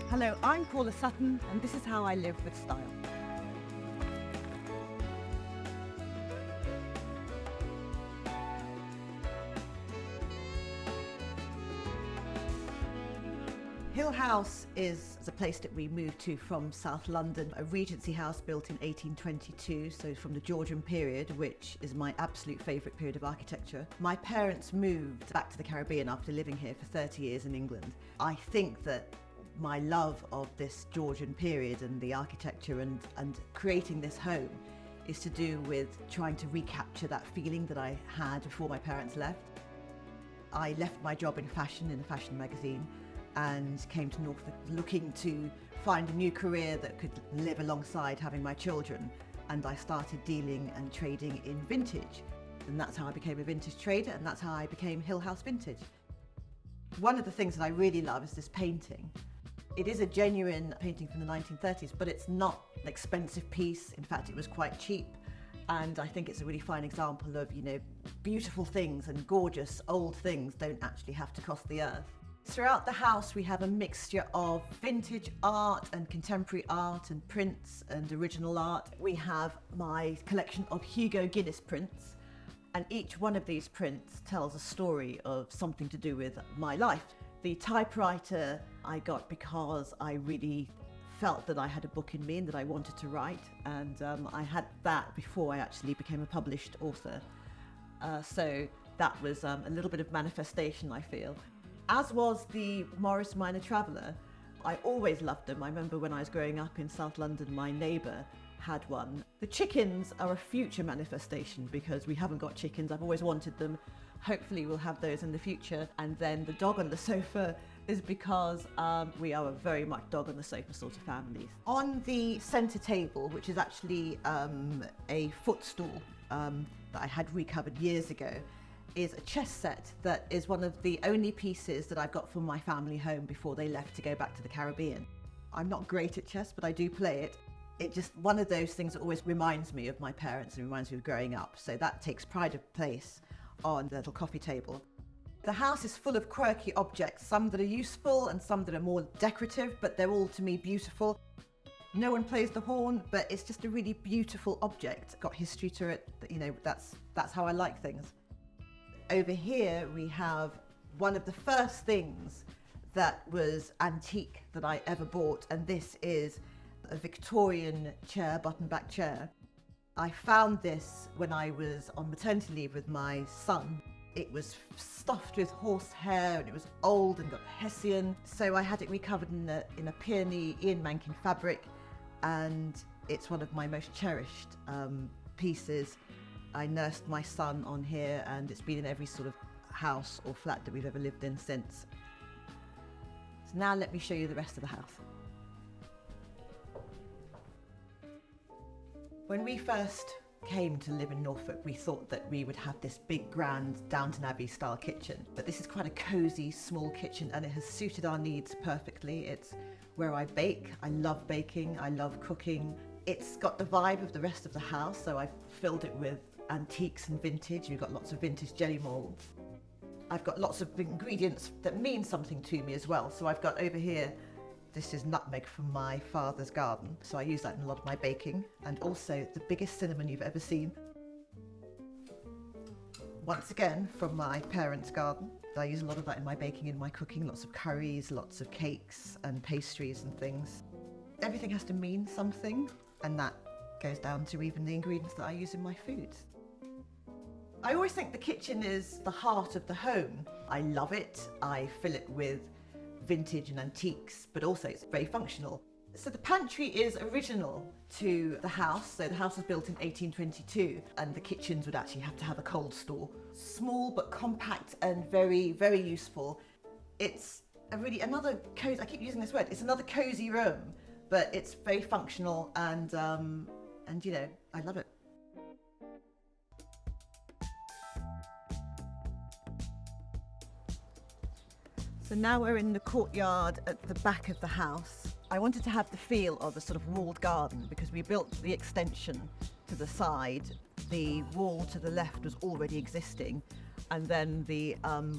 Hello, I'm Paula Sutton, and this is how I live with style. Hill House is a place that we moved to from South London, a Regency house built in 1822, so from the Georgian period, which is my absolute favourite period of architecture. My parents moved back to the Caribbean after living here for 30 years in England. I think that my love of this Georgian period and the architecture and creating this home is to do with trying to recapture that feeling that I had before my parents left. I left my job in fashion, in a fashion magazine, and came to Norfolk looking to find a new career that could live alongside having my children. And I started dealing and trading in vintage. And that's how I became a vintage trader, and that's how I became Hill House Vintage. One of the things that I really love is this painting. It is a genuine painting from the 1930s, but it's not an expensive piece. In fact, it was quite cheap. And I think it's a really fine example of, beautiful things and gorgeous old things don't actually have to cost the earth. Throughout the house, we have a mixture of vintage art and contemporary art and prints and original art. We have my collection of Hugo Guinness prints, and each one of these prints tells a story of something to do with my life. The typewriter I got because I really felt that I had a book in me and that I wanted to write, and I had that before I actually became a published author. So that was a little bit of manifestation, I feel. As was the Morris Minor Traveller. I always loved them. I remember when I was growing up in South London, my neighbour had one. The chickens are a future manifestation because we haven't got chickens. I've always wanted them. Hopefully we'll have those in the future. And then the dog on the sofa is because we are a very much dog on the sofa sort of family. On the centre table, which is actually a footstool that I had recovered years ago, is a chess set that is one of the only pieces that I've got from my family home before they left to go back to the Caribbean. I'm not great at chess, but I do play it. It's just one of those things that always reminds me of my parents and reminds me of growing up. So that takes pride of place on the little coffee table. The house is full of quirky objects, some that are useful and some that are more decorative, but they're all to me beautiful. No one plays the horn, but it's just a really beautiful object. Got history to it, that's how I like things. Over here we have one of the first things that was antique that I ever bought, and this is a Victorian chair, button-back chair. I found this when I was on maternity leave with my son. It was stuffed with horsehair and it was old and got Hessian, so I had it recovered in a peony Ian Mankin fabric, and it's one of my most cherished pieces. I nursed my son on here, and it's been in every sort of house or flat that we've ever lived in since. So now let me show you the rest of the house. When we first came to live in Norfolk, we thought that we would have this big, grand Downton Abbey style kitchen. But this is quite a cosy, small kitchen, and it has suited our needs perfectly. It's where I bake. I love baking. I love cooking. It's got the vibe of the rest of the house, so I've filled it with antiques and vintage. We've got lots of vintage jelly molds. I've got lots of ingredients that mean something to me as well. So I've got over here, this is nutmeg from my father's garden. So I use that in a lot of my baking. And also the biggest cinnamon you've ever seen. Once again, from my parents' garden. I use a lot of that in my baking, in my cooking. Lots of curries, lots of cakes and pastries and things. Everything has to mean something, and that goes down to even the ingredients that I use in my foods. I always think the kitchen is the heart of the home. I love it. I fill it with vintage and antiques, but also it's very functional. So the pantry is original to the house. So the house was built in 1822, and the kitchens would actually have to have a cold store. Small but compact and very, very useful. It's another cozy, I keep using this word, it's another cozy room, but it's very functional, and I love it. So now we're in the courtyard at the back of the house. I wanted to have the feel of a sort of walled garden because we built the extension to the side. The wall to the left was already existing, and then the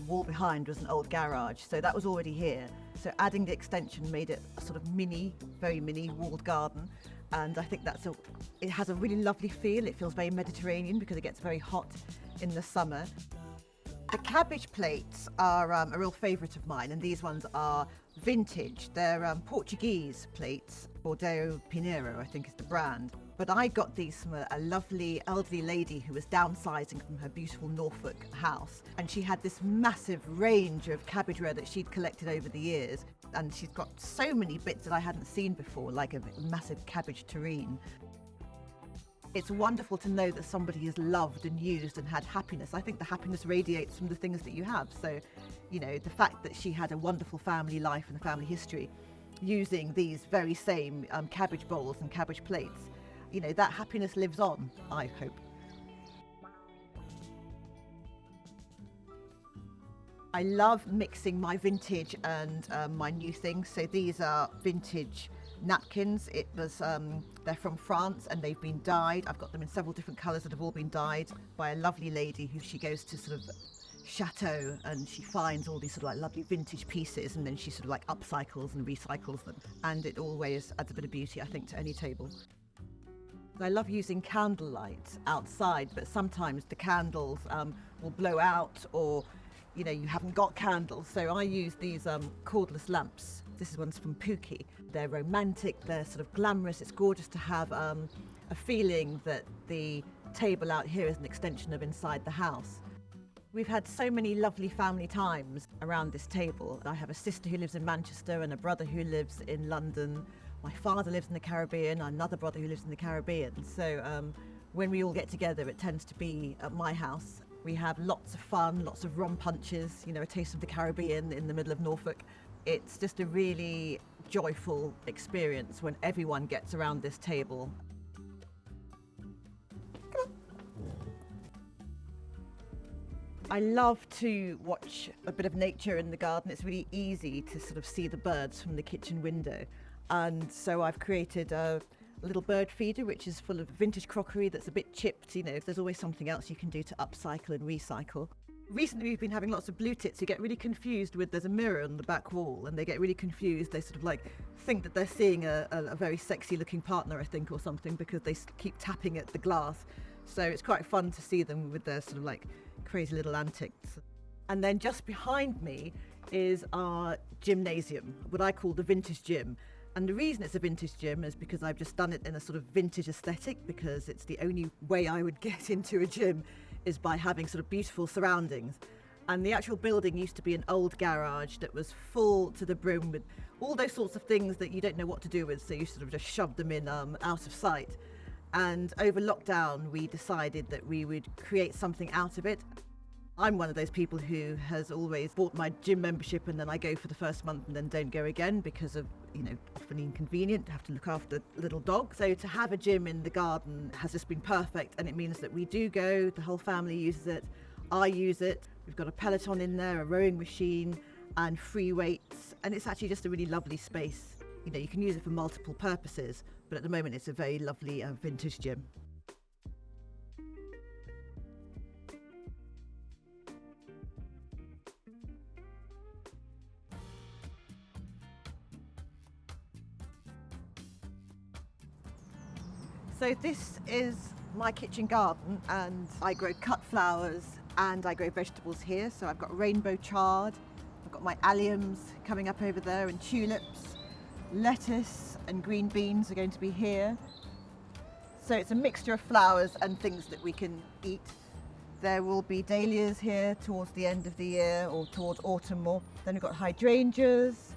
wall behind was an old garage, so that was already here. So adding the extension made it a sort of mini, very mini walled garden. And I think it has a really lovely feel. It feels very Mediterranean because it gets very hot in the summer. The cabbage plates are a real favourite of mine, and these ones are vintage. They're Portuguese plates. Bordeaux Pinheiro, I think, is the brand. But I got these from a lovely elderly lady who was downsizing from her beautiful Norfolk house. And she had this massive range of cabbageware that she'd collected over the years. And she's got so many bits that I hadn't seen before, like a massive cabbage terrine. It's wonderful to know that somebody has loved and used and had happiness. I think the happiness radiates from the things that you have. So, you know, the fact that she had a wonderful family life and a family history using these very same cabbage bowls and cabbage plates, you know, that happiness lives on, I hope. I love mixing my vintage and my new things. So these are vintage napkins. They're from France and they've been dyed. I've got them in several different colours that have all been dyed by a lovely lady who she goes to sort of chateau and she finds all these sort of like lovely vintage pieces and then she sort of like upcycles and recycles them, and it always adds a bit of beauty, I think, to any table. I love using candlelight outside, but sometimes the candles will blow out, or you know, you haven't got candles, so I use these cordless lamps. This one's from Quirky. They're romantic, they're sort of glamorous. It's gorgeous to have a feeling that the table out here is an extension of inside the house. We've had so many lovely family times around this table. I have a sister who lives in Manchester and a brother who lives in London. My father lives in the Caribbean, another brother who lives in the Caribbean. So when we all get together, it tends to be at my house. We have lots of fun, lots of rum punches, you know, a taste of the Caribbean in the middle of Norfolk. It's just a really joyful experience when everyone gets around this table. I love to watch a bit of nature in the garden. It's really easy to sort of see the birds from the kitchen window. And so I've created a little bird feeder, which is full of vintage crockery that's a bit chipped. You know, there's always something else you can do to upcycle and recycle. Recently, we've been having lots of blue tits who get really confused with, there's a mirror on the back wall, and they get really confused. They sort of like think that they're seeing a very sexy looking partner, I think, or something, because they keep tapping at the glass. So it's quite fun to see them with their sort of like crazy little antics. And then just behind me is our gymnasium, what I call the vintage gym. And the reason it's a vintage gym is because I've just done it in a sort of vintage aesthetic, because it's the only way I would get into a gym is by having sort of beautiful surroundings. And the actual building used to be an old garage that was full to the brim with all those sorts of things that you don't know what to do with, so you sort of just shoved them in out of sight. And over lockdown, we decided that we would create something out of it. I'm one of those people who has always bought my gym membership and then I go for the first month and then don't go again because of, you know, often inconvenient to have to look after a little dog. So to have a gym in the garden has just been perfect, and it means that we do go, the whole family uses it, I use it. We've got a Peloton in there, a rowing machine and free weights, and it's actually just a really lovely space. You know, you can use it for multiple purposes, but at the moment it's a very lovely vintage gym. So this is my kitchen garden, and I grow cut flowers and I grow vegetables here. So I've got rainbow chard, I've got my alliums coming up over there, and tulips, lettuce and green beans are going to be here. So it's a mixture of flowers and things that we can eat. There will be dahlias here towards the end of the year, or towards autumn more. Then we've got hydrangeas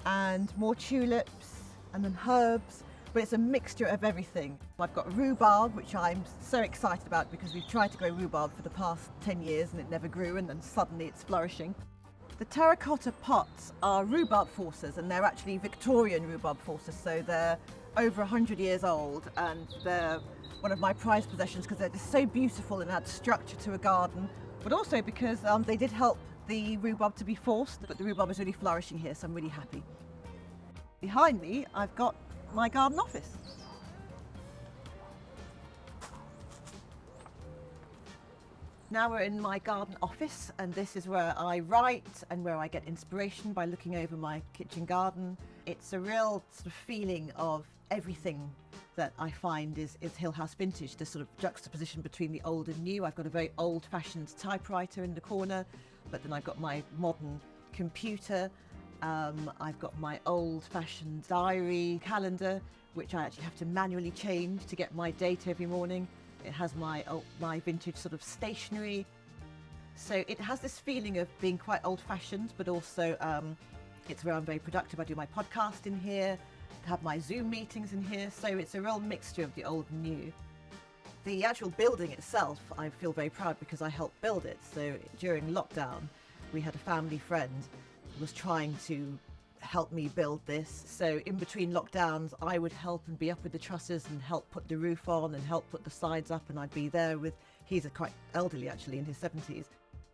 and more tulips and then herbs. But it's a mixture of everything. I've got rhubarb, which I'm so excited about because we've tried to grow rhubarb for the past 10 years and it never grew, and then suddenly it's flourishing. The terracotta pots are rhubarb forces, and they're actually Victorian rhubarb forces, so they're over 100 years old, and they're one of my prized possessions because they're just so beautiful and add structure to a garden, but also because they did help the rhubarb to be forced, but the rhubarb is really flourishing here, so I'm really happy. Behind me, I've got my garden office. Now we're in my garden office, and this is where I write and where I get inspiration by looking over my kitchen garden. It's a real sort of feeling of everything that I find is Hill House vintage, the sort of juxtaposition between the old and new. I've got a very old-fashioned typewriter in the corner, but then I've got my modern computer. I've got my old-fashioned diary calendar, which I actually have to manually change to get my date every morning. It has my vintage sort of stationery. So it has this feeling of being quite old-fashioned, but also it's where I'm very productive. I do my podcast in here, have my Zoom meetings in here, so it's a real mixture of the old and new. The actual building itself, I feel very proud because I helped build it. So during lockdown, we had a family friend who was trying to help me build this. So in between lockdowns, I would help and be up with the trusses and help put the roof on and help put the sides up, and I'd be there with, he's quite elderly actually, in his 70s.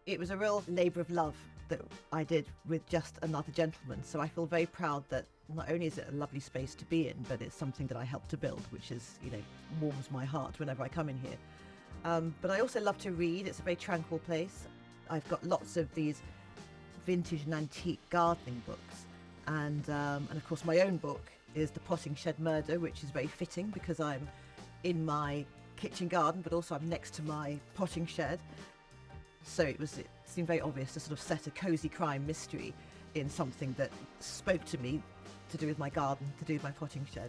It was a real labour of love that I did with just another gentleman. So I feel very proud that not only is it a lovely space to be in, but it's something that I helped to build, which is, you know, warms my heart whenever I come in here. But I also love to read. It's a very tranquil place. I've got lots of these vintage and antique gardening books. And of course my own book is The Potting Shed Murder, which is very fitting because I'm in my kitchen garden, but also I'm next to my potting shed. So it seemed very obvious to sort of set a cosy crime mystery in something that spoke to me, to do with my garden, to do with my potting shed.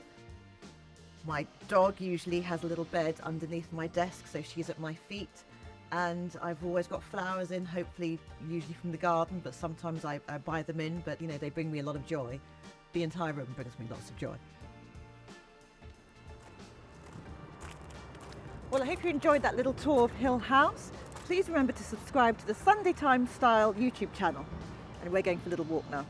My dog usually has a little bed underneath my desk, so she's at my feet. And I've always got flowers in, hopefully usually from the garden, but sometimes I buy them in, but you know, they bring me a lot of joy. The entire room brings me lots of joy. Well, I hope you enjoyed that little tour of Hill House. Please remember to subscribe to the Sunday Times Style YouTube channel. And we're going for a little walk now.